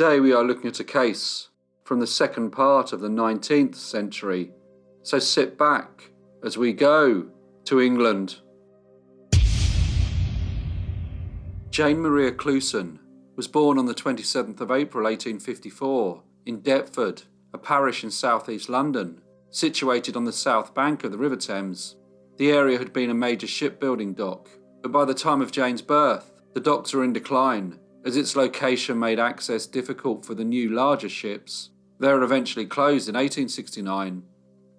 Today we are looking at a case from the second part of the 19th century, so sit back as we go to England. Jane Maria Clouson was born on the 27th of April 1854 in Deptford, a parish in southeast London, situated on the south bank of the River Thames. The area had been a major shipbuilding dock, but by the time of Jane's birth, the docks were in decline, as its location made access difficult for the new larger ships. They were eventually closed in 1869.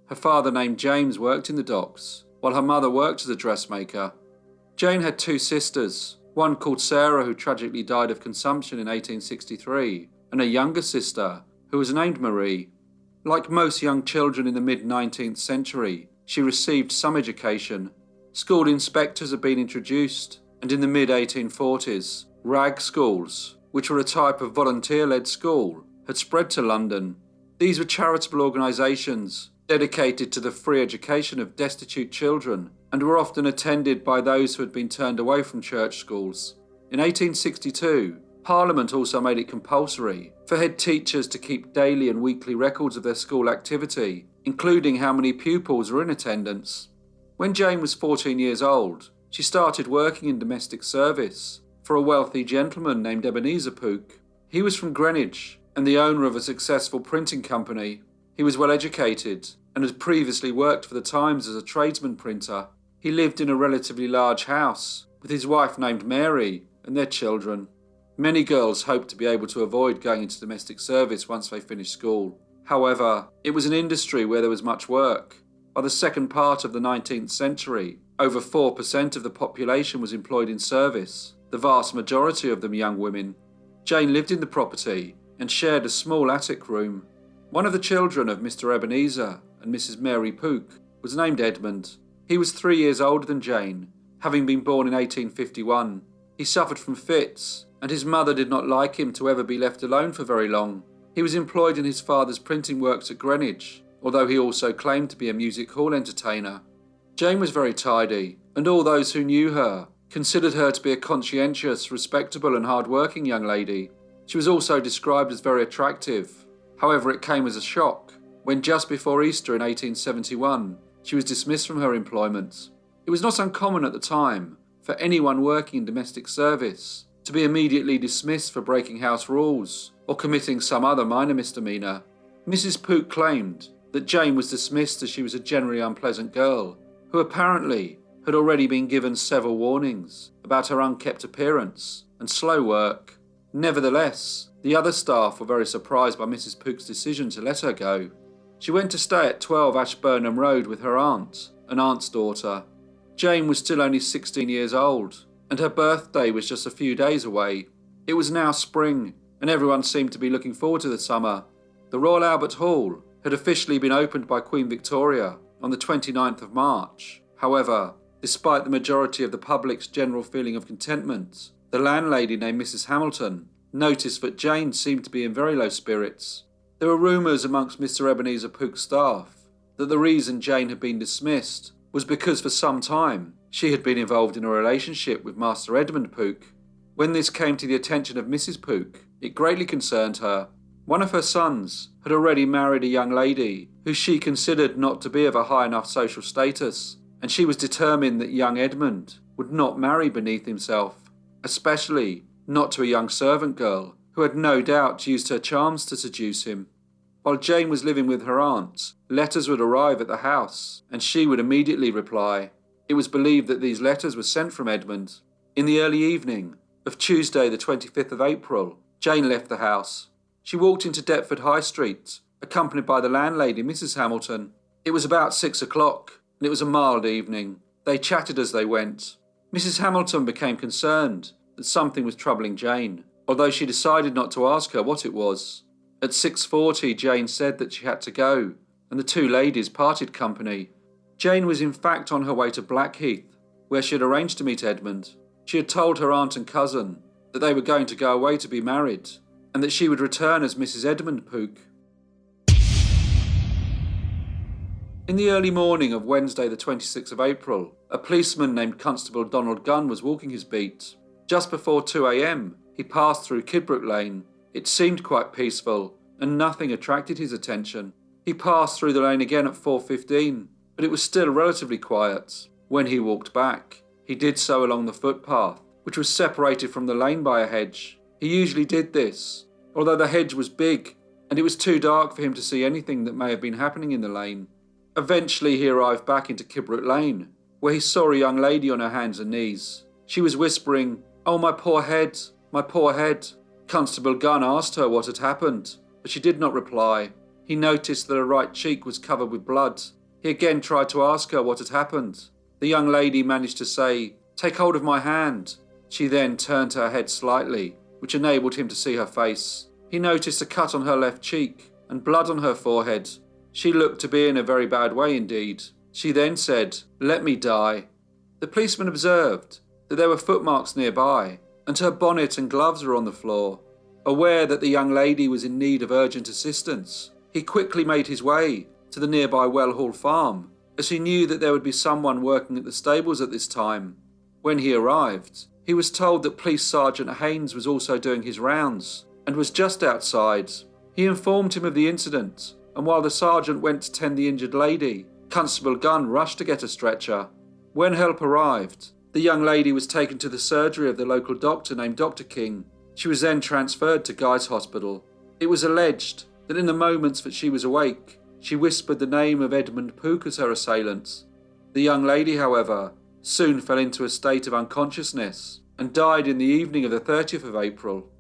Her father, named James, worked in the docks, while her mother worked as a dressmaker. Jane had two sisters, one called Sarah, who tragically died of consumption in 1863, and a younger sister, who was named Marie. Like most young children in the mid-19th century, she received some education. School inspectors had been introduced, and in the mid-1840s, rag schools, which were a type of volunteer-led school, had spread to London. These were charitable organisations dedicated to the free education of destitute children and were often attended by those who had been turned away from church schools. In 1862, Parliament also made it compulsory for head teachers to keep daily and weekly records of their school activity, including how many pupils were in attendance. When Jane was 14 years old, she started working in domestic service for a wealthy gentleman named Ebenezer Pooke. He was from Greenwich and the owner of a successful printing company. He was well educated and had previously worked for the Times as a tradesman printer. He lived in a relatively large house with his wife named Mary and their children. Many girls hoped to be able to avoid going into domestic service once they finished school. However, it was an industry where there was much work. By the second part of the 19th century, over 4% of the population was employed in service, the vast majority of them young women. Jane lived in the property and shared a small attic room. One of the children of Mr. Ebenezer and Mrs. Mary Pooke was named Edmund. He was 3 years older than Jane, having been born in 1851. He suffered from fits, and his mother did not like him to ever be left alone for very long. He was employed in his father's printing works at Greenwich, although he also claimed to be a music hall entertainer. Jane was very tidy, and all those who knew her considered her to be a conscientious, respectable and hard-working young lady. She was also described as very attractive. However, it came as a shock when just before Easter in 1871, she was dismissed from her employment. It was not uncommon at the time for anyone working in domestic service to be immediately dismissed for breaking house rules or committing some other minor misdemeanour. Mrs. Pooke claimed that Jane was dismissed as she was a generally unpleasant girl, who apparently had already been given several warnings about her unkempt appearance and slow work. Nevertheless, the other staff were very surprised by Mrs. Pooke's decision to let her go. She went to stay at 12 Ashburnham Road with her aunt, an aunt's daughter. Jane was still only 16 years old, and her birthday was just a few days away. It was now spring, and everyone seemed to be looking forward to the summer. The Royal Albert Hall had officially been opened by Queen Victoria on the 29th of March. However, despite the majority of the public's general feeling of contentment, the landlady named Mrs. Hamilton noticed that Jane seemed to be in very low spirits. There were rumours amongst Mr. Ebenezer Pooke's staff that the reason Jane had been dismissed was because for some time she had been involved in a relationship with Master Edmund Pooke. When this came to the attention of Mrs. Pooke, it greatly concerned her. One of her sons had already married a young lady who she considered not to be of a high enough social status, and she was determined that young Edmund would not marry beneath himself, especially not to a young servant girl who had no doubt used her charms to seduce him. While Jane was living with her aunt, letters would arrive at the house, and she would immediately reply. It was believed that these letters were sent from Edmund. In the early evening of Tuesday the 25th of April, Jane left the house. She walked into Deptford High Street, accompanied by the landlady, Mrs. Hamilton. It was about 6 o'clock, and it was a mild evening. They chatted as they went. Mrs. Hamilton became concerned that something was troubling Jane, although she decided not to ask her what it was. At 6:40, Jane said that she had to go, and the two ladies parted company. Jane was in fact on her way to Blackheath, where she had arranged to meet Edmund. She had told her aunt and cousin that they were going to go away to be married, and that she would return as Mrs. Edmund Pooke. In the early morning of Wednesday the 26th of April, a policeman named Constable Donald Gunn was walking his beat. Just before 2 a.m, he passed through Kidbrooke Lane. It seemed quite peaceful, and nothing attracted his attention. He passed through the lane again at 4:15, but it was still relatively quiet. When he walked back, he did so along the footpath, which was separated from the lane by a hedge. He usually did this, although the hedge was big, and it was too dark for him to see anything that may have been happening in the lane. Eventually he arrived back into Kibrook Lane, where he saw a young lady on her hands and knees. She was whispering, "Oh, my poor head, my poor head." Constable Gunn asked her what had happened, but she did not reply. He noticed that her right cheek was covered with blood. He again tried to ask her what had happened. The young lady managed to say, "Take hold of my hand." She then turned her head slightly, which enabled him to see her face. He noticed a cut on her left cheek and blood on her forehead. She looked to be in a very bad way indeed. She then said, "Let me die." The policeman observed that there were footmarks nearby, and her bonnet and gloves were on the floor. Aware that the young lady was in need of urgent assistance, he quickly made his way to the nearby Wellhall farm, as he knew that there would be someone working at the stables at this time. When he arrived, he was told that Police Sergeant Haynes was also doing his rounds, and was just outside. He informed him of the incident, and while the sergeant went to tend the injured lady, Constable Gunn rushed to get a stretcher. When help arrived, the young lady was taken to the surgery of the local doctor named Dr. King. She was then transferred to Guy's Hospital. It was alleged that in the moments that she was awake, she whispered the name of Edmund Pook as her assailant. The young lady, however, soon fell into a state of unconsciousness and died in the evening of the 30th of April.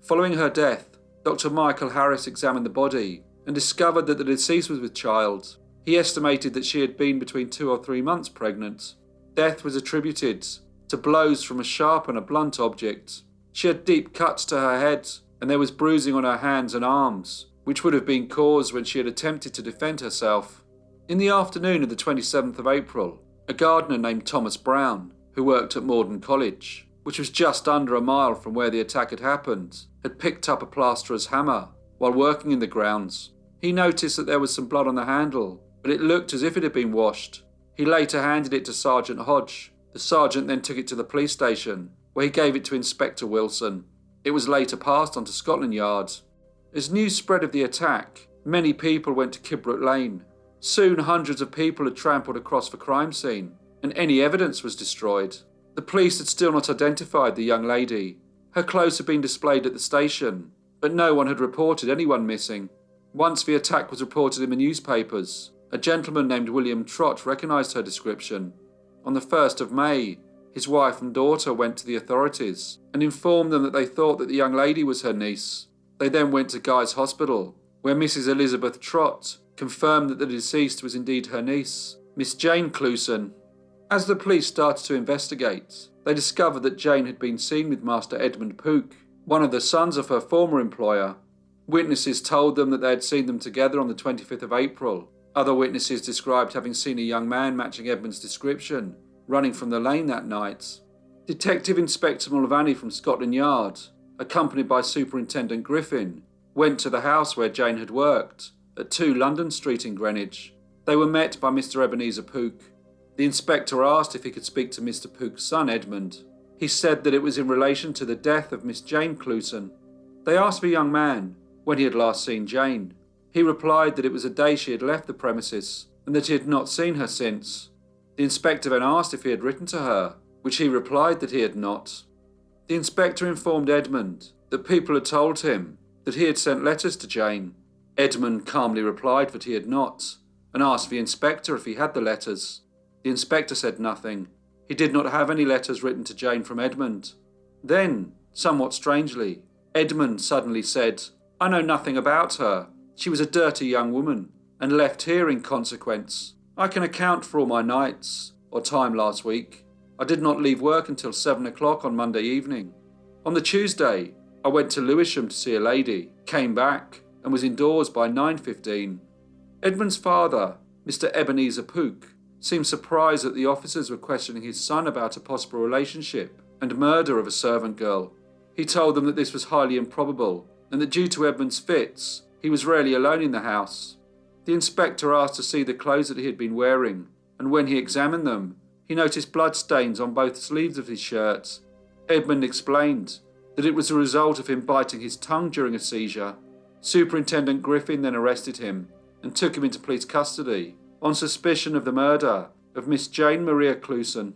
Following her death, Dr. Michael Harris examined the body and discovered that the deceased was with child. He estimated that she had been between 2 or 3 months pregnant. Death was attributed to blows from a sharp and a blunt object. She had deep cuts to her head, and there was bruising on her hands and arms, which would have been caused when she had attempted to defend herself. In the afternoon of the 27th of April, a gardener named Thomas Brown, who worked at Morden College, which was just under a mile from where the attack had happened, had picked up a plasterer's hammer while working in the grounds. He noticed that there was some blood on the handle, but it looked as if it had been washed. He later handed it to Sergeant Hodge. The sergeant then took it to the police station, where he gave it to Inspector Wilson. It was later passed on to Scotland Yard. As news spread of the attack, many people went to Kibrook Lane. Soon hundreds of people had trampled across the crime scene, and any evidence was destroyed. The police had still not identified the young lady. Her clothes had been displayed at the station, but no one had reported anyone missing. Once the attack was reported in the newspapers, a gentleman named William Trott recognised her description. On the 1st of May, his wife and daughter went to the authorities and informed them that they thought that the young lady was her niece. They then went to Guy's Hospital, where Mrs. Elizabeth Trott confirmed that the deceased was indeed her niece, Miss Jane Clouson. As the police started to investigate, they discovered that Jane had been seen with Master Edmund Pook, one of the sons of her former employer. Witnesses told them that they had seen them together on the 25th of April. Other witnesses described having seen a young man matching Edmund's description running from the lane that night. Detective Inspector Mulvaney from Scotland Yard, accompanied by Superintendent Griffin, went to the house where Jane had worked, at 2 London Street in Greenwich. They were met by Mr. Ebenezer Pook. The inspector asked if he could speak to Mr. Pook's son, Edmund. He said that it was in relation to the death of Miss Jane Clouson. They asked the young man when he had last seen Jane. He replied that it was a day she had left the premises, and that he had not seen her since. The inspector then asked if he had written to her, which he replied that he had not. The inspector informed Edmund that people had told him that he had sent letters to Jane. Edmund calmly replied that he had not, and asked the inspector if he had the letters. The inspector said nothing. He did not have any letters written to Jane from Edmund. Then, somewhat strangely, Edmund suddenly said, "I know nothing about her. She was a dirty young woman, and left here in consequence. I can account for all my nights, or time last week. I did not leave work until 7 o'clock on Monday evening. On the Tuesday, I went to Lewisham to see a lady, came back, and was indoors by 9:15. Edmund's father, Mr. Ebenezer Pook, seemed surprised that the officers were questioning his son about a possible relationship and murder of a servant girl. He told them that this was highly improbable, and that due to Edmund's fits, he was rarely alone in the house. The inspector asked to see the clothes that he had been wearing, and when he examined them, he noticed blood stains on both sleeves of his shirt. Edmund explained that it was a result of him biting his tongue during a seizure. Superintendent Griffin then arrested him and took him into police custody on suspicion of the murder of Miss Jane Maria Clouson.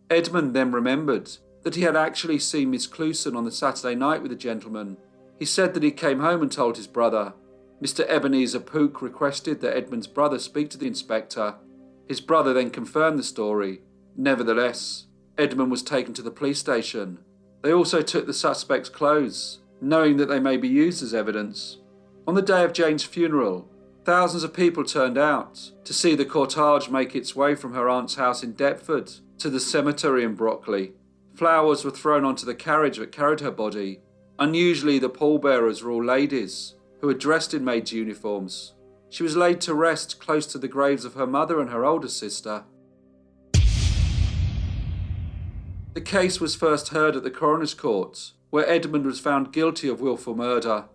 Edmund then remembered that he had actually seen Miss Clouson on the Saturday night with a gentleman. He said that he came home and told his brother. Mr. Ebenezer Pook requested that Edmund's brother speak to the inspector. His brother then confirmed the story. Nevertheless, Edmund was taken to the police station. They also took the suspect's clothes, knowing that they may be used as evidence. On the day of Jane's funeral, thousands of people turned out to see the cortege make its way from her aunt's house in Deptford to the cemetery in Brockley. Flowers were thrown onto the carriage that carried her body. Unusually, the pallbearers were all ladies who were dressed in maids' uniforms. She was laid to rest close to the graves of her mother and her older sister. The case was first heard at the coroner's court, where Edmund was found guilty of willful murder.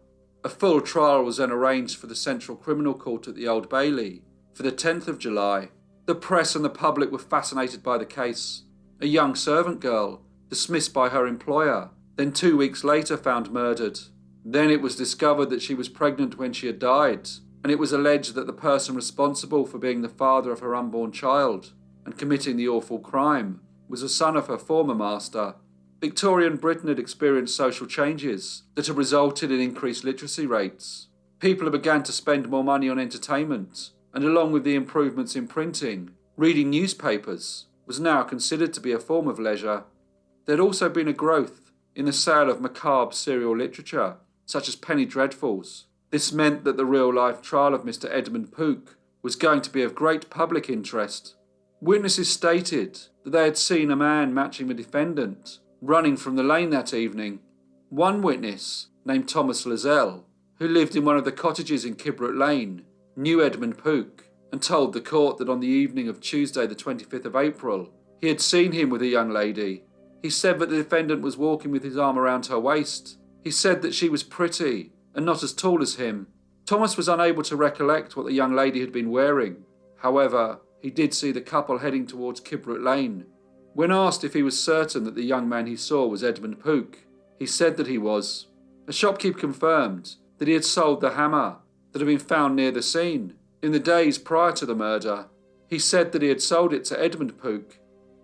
A full trial was then arranged for the Central Criminal Court at the Old Bailey for the 10th of July. The press and the public were fascinated by the case. A young servant girl, dismissed by her employer, then 2 weeks later found murdered. Then it was discovered that she was pregnant when she had died, and it was alleged that the person responsible for being the father of her unborn child and committing the awful crime was a son of her former master. Victorian Britain had experienced social changes that had resulted in increased literacy rates. People had begun to spend more money on entertainment, and along with the improvements in printing, reading newspapers was now considered to be a form of leisure. There had also been a growth in the sale of macabre serial literature, such as penny dreadfuls. This meant that the real-life trial of Mr. Edmund Pook was going to be of great public interest. Witnesses stated that they had seen a man matching the defendant running from the lane that evening. One witness, named Thomas Lascelles, who lived in one of the cottages in Kibrook Lane, knew Edmund Pook and told the court that on the evening of Tuesday the 25th of April, he had seen him with a young lady. He said that the defendant was walking with his arm around her waist. He said that she was pretty and not as tall as him. Thomas was unable to recollect what the young lady had been wearing. However, he did see the couple heading towards Kibrook Lane. When asked if he was certain that the young man he saw was Edmund Pook, he said that he was. A shopkeeper confirmed that he had sold the hammer that had been found near the scene in the days prior to the murder. He said that he had sold it to Edmund Pook.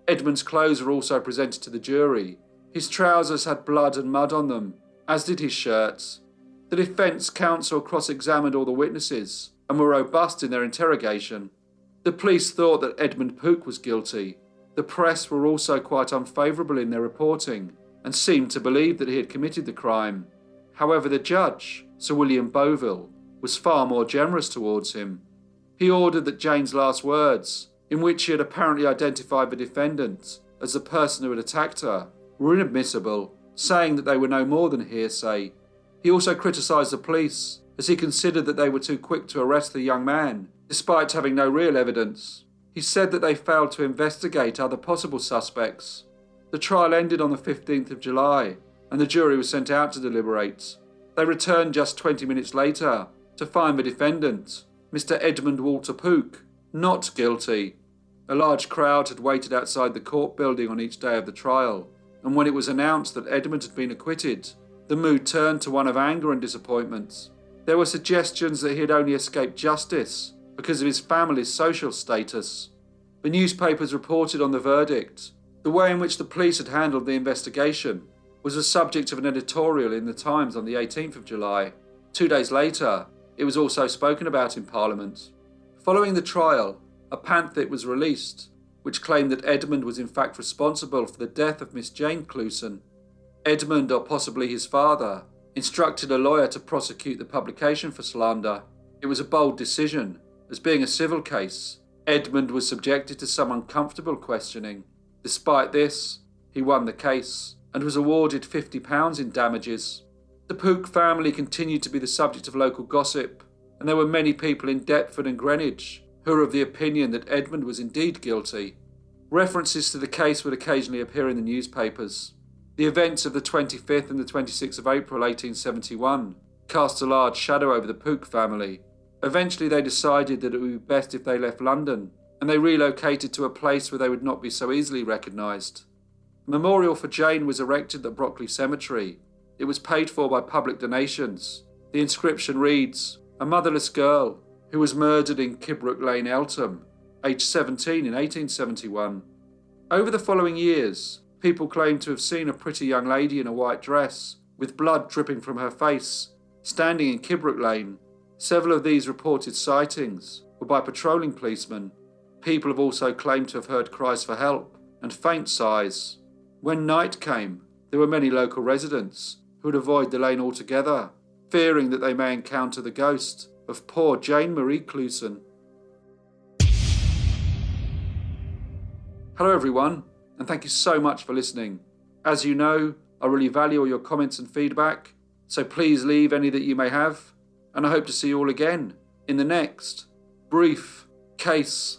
Edmund's clothes were also presented to the jury. His trousers had blood and mud on them, as did his shirts. The defence counsel cross-examined all the witnesses and were robust in their interrogation. The police thought that Edmund Pook was guilty. The press were also quite unfavourable in their reporting and seemed to believe that he had committed the crime. However, the judge, Sir William Boville, was far more generous towards him. He ordered that Jane's last words, in which she had apparently identified the defendant as the person who had attacked her, were inadmissible, saying that they were no more than hearsay. He also criticised the police, as he considered that they were too quick to arrest the young man, despite having no real evidence. He said that they failed to investigate other possible suspects. The trial ended on the 15th of July, and the jury was sent out to deliberate. They returned just 20 minutes later to find the defendant, Mr. Edmund Walter Pook, not guilty. A large crowd had waited outside the court building on each day of the trial, and when it was announced that Edmund had been acquitted, the mood turned to one of anger and disappointment. There were suggestions that he had only escaped justice because of his family's social status. The newspapers reported on the verdict. The way in which the police had handled the investigation was the subject of an editorial in the Times on the 18th of July. 2 days later, it was also spoken about in Parliament. Following the trial, a pamphlet was released, which claimed that Edmund was in fact responsible for the death of Miss Jane Clouson. Edmund, or possibly his father, instructed a lawyer to prosecute the publication for slander. It was a bold decision, as being a civil case, Edmund was subjected to some uncomfortable questioning. Despite this, he won the case and was awarded £50 in damages. The Pook family continued to be the subject of local gossip, and there were many people in Deptford and Greenwich who were of the opinion that Edmund was indeed guilty. References to the case would occasionally appear in the newspapers. The events of the 25th and the 26th of April 1871 cast a large shadow over the Pook family. Eventually they decided that it would be best if they left London, and they relocated to a place where they would not be so easily recognised. A memorial for Jane was erected at Brockley Cemetery, It was paid for by public donations. The inscription reads, "A motherless girl who was murdered in Kidbrooke Lane, Eltham, aged 17 in 1871. Over the following years, people claimed to have seen a pretty young lady in a white dress, with blood dripping from her face, standing in Kidbrooke Lane. Several of these reported sightings were by patrolling policemen. People have also claimed to have heard cries for help and faint sighs. When night came, there were many local residents who would avoid the lane altogether, fearing that they may encounter the ghost of poor Jane Marie Clouson." Hello everyone, and thank you so much for listening. As you know, I really value all your comments and feedback, so please leave any that you may have, and I hope to see you all again in the next Brief Case